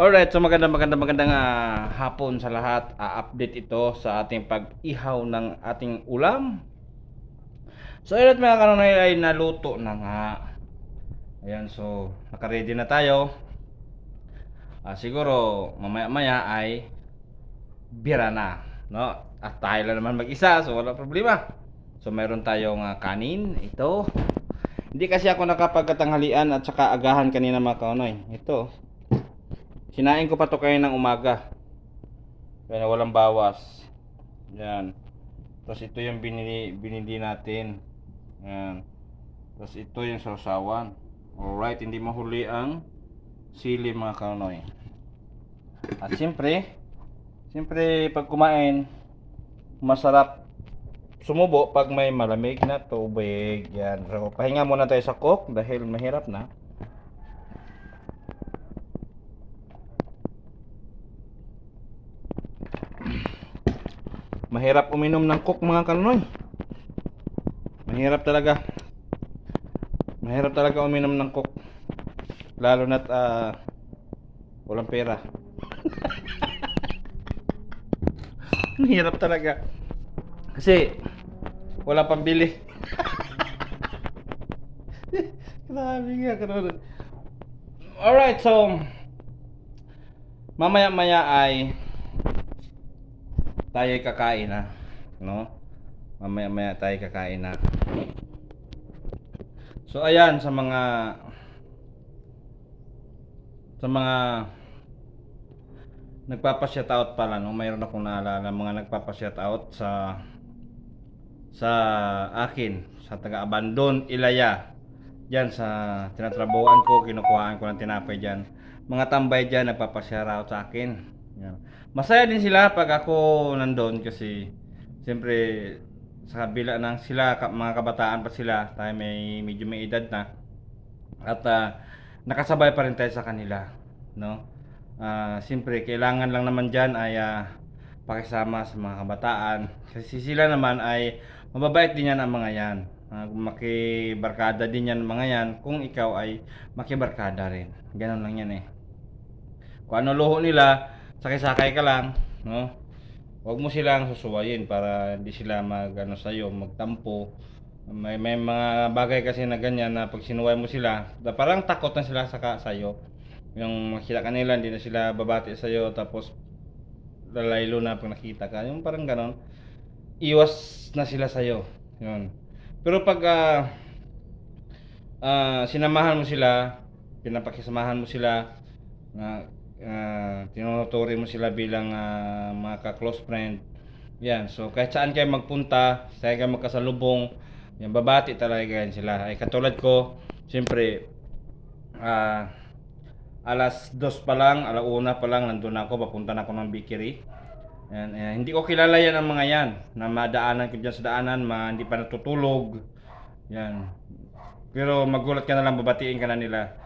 Alright, so magandang hapon sa lahat. Update ito sa ating pag-ihaw ng ating ulam. So ayun mga kanonay ay naluto na nga. Ayan, so naka-ready na tayo. Siguro mamaya-maya ay bira na, no? At tayo lang naman mag-isa, so wala problema. So meron tayong kanin, ito. Hindi kasi ako nakapagkatanghalian at saka agahan kanina mga kanonay. Ito. Sinain ko pa to kayo ng umaga. Kaya walang bawas. Yan. Tapos ito yung binili natin. Yan. Tapos ito yung sausawan. Alright, hindi mahuli ang sili mga kanoy. At siyempre pag kumain, masarap sumubo pag may malamig na tubig. Yan. So, pahinga muna tayo sa coke dahil mahirap na. Mahirap uminom ng coke mga kanoy. Mahirap talaga uminom ng coke. Lalo na't walang pera. Mahirap talaga. Kasi wala pambili. Grabe nga kanoy. Alright, so mamaya-maya ay tayo kakain na, no? Mamaya tayo kakain na. So ayan, sa mga nagpapa-shoutout pala, no? Mayroon akong naalala mga nagpapa-shoutout sa akin, sa taga-Abandon, Ilaya. Diyan sa tinatrabuhan ko, kinukuhaan ko ng tinapay diyan. Mga tambay diyan nagpapa-shoutout sa akin. Yan. Masaya din sila pag ako nandoon kasi siyempre sa kabila ng sila mga kabataan pa sila, tayo medyo may edad na at nakasabay pa rin tayo sa kanila, no? Siyempre kailangan lang naman diyan ay pakisama sa mga kabataan kasi sila naman ay mababait din yan ang mga yan. Makibarkada din yan mga yan kung ikaw ay makibarkada rin. Ganun lang yan eh. Kung ano luho nila, sakay-sakay ka lang, no? Huwag mo silang susuwayin para hindi sila sa iyo, magtampo. May mga bagay kasi na ganyan na pag sinuway mo sila, parang takot na sila sa iyo. Yung makita kanila, hindi na sila babati sa iyo tapos lalaylo na pag nakita ka. Yung parang ganon, iwas na sila sa iyo. Yun. Pero pag sinamahan mo sila, pinapakisamahan mo sila, tinuturi mo sila bilang mga ka-close friend. Yan, so kahit saan kayo magpunta, saan kayo magkasalubong, yan, babati talaga yan sila. Ay katulad ko, siyempre alas 2 pa lang, alauna pa lang nandun ako, papunta na ako ng bakery. Yan, hindi ko kilala yan ang mga yan na madaanan ko dyan sa daanan, hindi pa natutulog. Yan. Pero magulat ka na lang, babatiin ka na nila.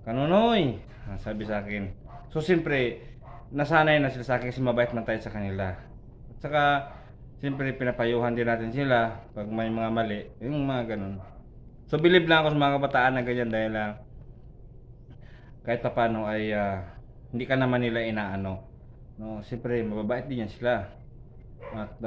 Kanonoy, sabi sa akin. So siyempre, nasanay na sila sa akin kasi mabait man tayo sa kanila. At saka, siyempre pinapayuhan din natin sila pag may mga mali, yung mga ganun. So believe lang ako sa mga kabataan na ganyan dahil kahit pa paano ay hindi ka naman nila inaano. No, siyempre mababait din yan sila. At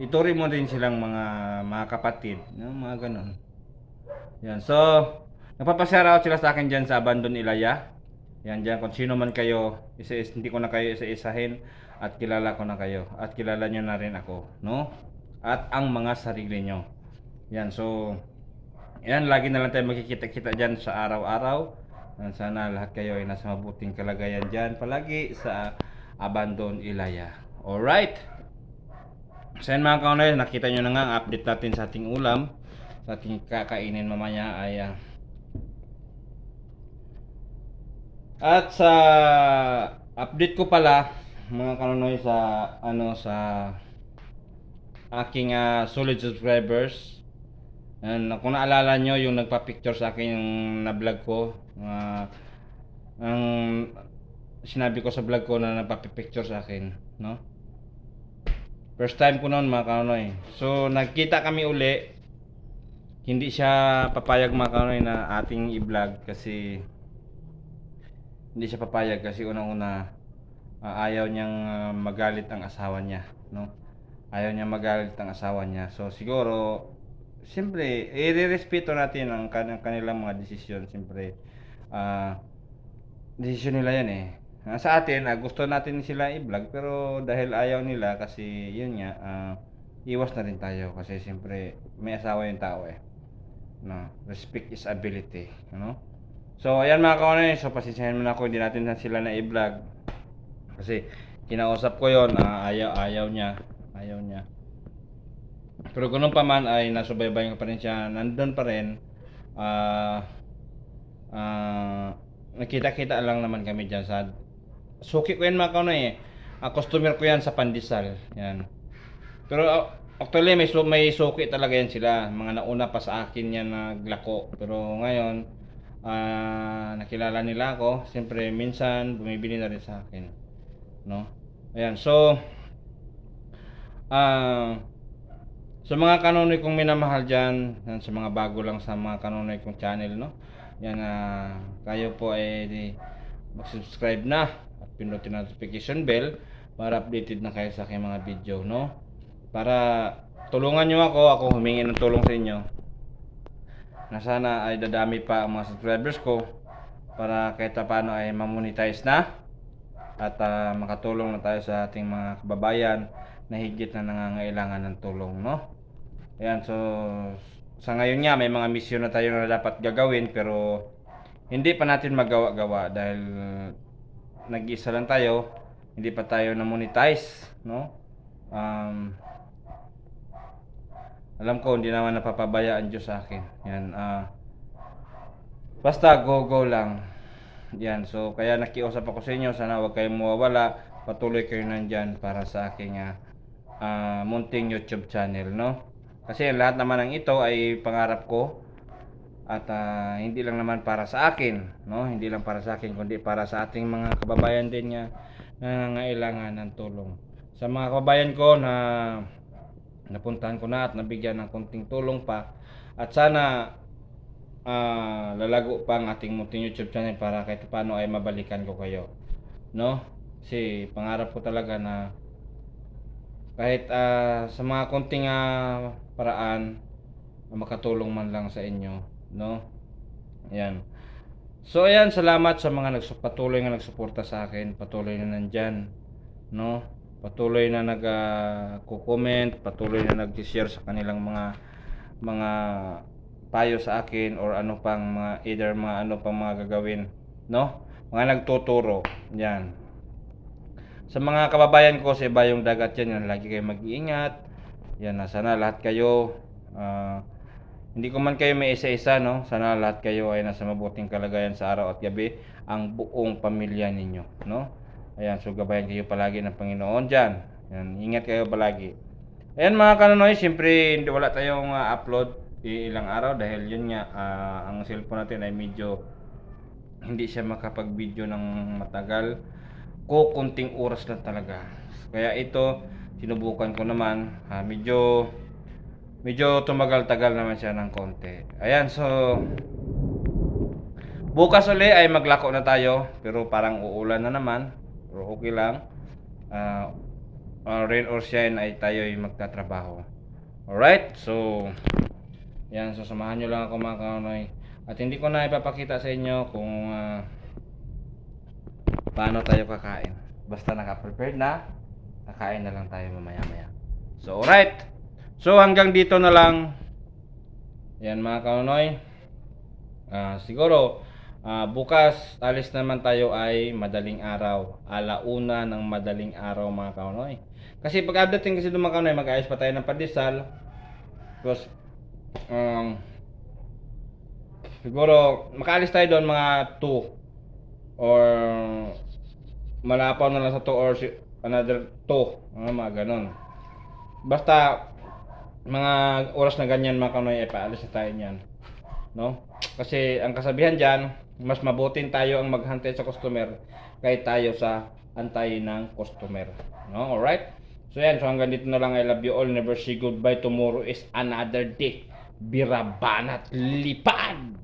ituri mo din silang mga kapatid, no? Mga ganun. Yan. So, nagpapa-shoutout sila sa akin diyan sa Abandon Ilaya. Yan diyan kung sino man kayo, hindi ko na kayo isa-isahin at kilala ko na kayo at kilala niyo na rin ako, no? At ang mga sarili niyo. Yan. So, yan lagi na lang tayo makikita-kita diyan sa araw-araw. Sana lahat kayo ay nasa mabuting kalagayan diyan palagi sa Abandon Ilaya. Alright. So yan mga kaunay, nakita nyo na nga ang update natin sa ating ulam, sa ating kakainin mamaya ay at sa update ko pala mga kanunoy sa aking solid subscribers. And kung naalala nyo yung nagpa-picture sa akin yung na-vlog ko, ang sinabi ko sa vlog ko na nagpa-picture sa akin, no? First time ko noon mga kanoy. So nagkita kami uli. Hindi siya papayag mga kanoy na ating i-vlog kasi hindi siya papayag kasi unang-una ayaw niyang magalit ang asawa niya, no? Ayaw niya magalit ang asawa niya. So siguro, siyempre, irerespeto natin ang kanilang mga desisyon. Siyempre, desisyon nila yan eh. Sa atin, gusto natin sila i-vlog pero dahil ayaw nila kasi yun nga, iwas na rin tayo kasi siyempre may asawa yung tao eh. No, respect is ability, no? So ayan mga kawanay, so pasensyahan mo na ako, hindi natin na sila na i-vlog kasi kinausap ko yon, ayaw niya, pero ganun pa man ay nasubaybayan ko pa rin siya, nandun pa rin. ah Nakita-kita lang naman kami dyan sa suki ko yan mga kawanay eh. Customer ko yan sa pandesal yan. Pero actually may suki talaga yan sila. Mga nauna pa sa akin yan naglako. Pero ngayon nakilala nila ako. Siyempre minsan bumibili na rin sa akin. No? Ayan. So sa mga kanonoy kong minamahal dyan, sa mga bago lang sa mga kanonoy kong channel, no? Yan, kayo po ay mag-subscribe na at pinutin ang notification bell para updated na kayo sa aking mga video, no? Para tulungan nyo ako humingi ng tulong sa inyo na sana ay dadami pa ang mga subscribers ko para kahit paano ay mamonetize na at makatulong na tayo sa ating mga kababayan na higit na nangangailangan ng tulong, no? Ayan, so sa ngayon nga may mga misyon na tayo na dapat gagawin pero hindi pa natin magawa-gawa dahil nag-isa lang tayo, hindi pa tayo na monetize, no? Alam ko hindi naman napapabayaan Diyos sa akin. Yan, basta go lang. Yan, so kaya nakiusap ako sa inyo, sana huwag kayong mawawala, patuloy kayo nandyan para sa aking munting YouTube channel, no? Kasi lahat naman ng ito ay pangarap ko at hindi lang naman para sa akin, no? Hindi lang para sa akin kundi para sa ating mga kababayan din nga na nangangailangan ng tulong. Sa mga kababayan ko na napuntahan ko na at nabigyan ng konting tulong pa at sana lalago pa ang ating munting YouTube channel para kahit paano ay mabalikan ko kayo, no? Kasi pangarap ko talaga na kahit sa mga konting paraan makatulong man lang sa inyo, no? Ayan. So ayan, salamat sa mga patuloy nga nagsuporta sa akin, patuloy na nandyan, no? Patuloy na nag-comment, patuloy na nag-share sa kanilang mga payo sa akin or ano pang mga either mga ano pang mga gagawin, no? Mga nagtuturo. Yan. Sa mga kababayan ko sa Bayong Dagat yan, lagi kayo mag-iingat. Yan, sana lahat kayo hindi ko man kayo may isa-isa, no? Sana lahat kayo ay nasa mabuting kalagayan sa araw at gabi, ang buong pamilya ninyo, no? Ayan, so gabayan kayo palagi ng Panginoon diyan. Yan, ingat kayo palagi. Ayan mga kanonoy, siyempre hindi wala tayong upload ilang araw dahil yun nga ang cellphone natin ay medyo hindi siya makapag-video ng matagal. Kunting oras lang talaga. Kaya ito sinubukan ko naman, medyo tumagal-tagal naman siya ng konti. Ayan, so bukas uli ay maglako na tayo pero parang uulan na naman. Pero okay lang. Rain or shine ay tayo ay magtatrabaho. Alright, so yan, so samahan nyo lang ako mga kanonoy. At hindi ko na ipapakita sa inyo kung paano tayo kakain. Basta naka-prepared na, kakain na lang tayo mamaya-maya. So alright, so hanggang dito na lang. Yan mga kanonoy. Siguro bukas alis naman tayo ay madaling araw, alauna ng madaling araw mga kanonoy. Kasi pag updating kasi doon mga kanonoy, mag-ayos pa tayo ng pandesal. Tapos siguro makaalis tayo doon mga 2 or malapaw na lang sa 2 or another 2, mga ganon. Basta mga oras na ganyan mga kanoy ay paalis na tayo niyan, no? Kasi ang kasabihan diyan, mas mabutin tayo ang maghantay sa customer kaysa tayo sa antay ng customer, no? Alright, so yan, so hanggang dito na lang. I love you all, never say goodbye. Tomorrow is another day. Birabanat lipad.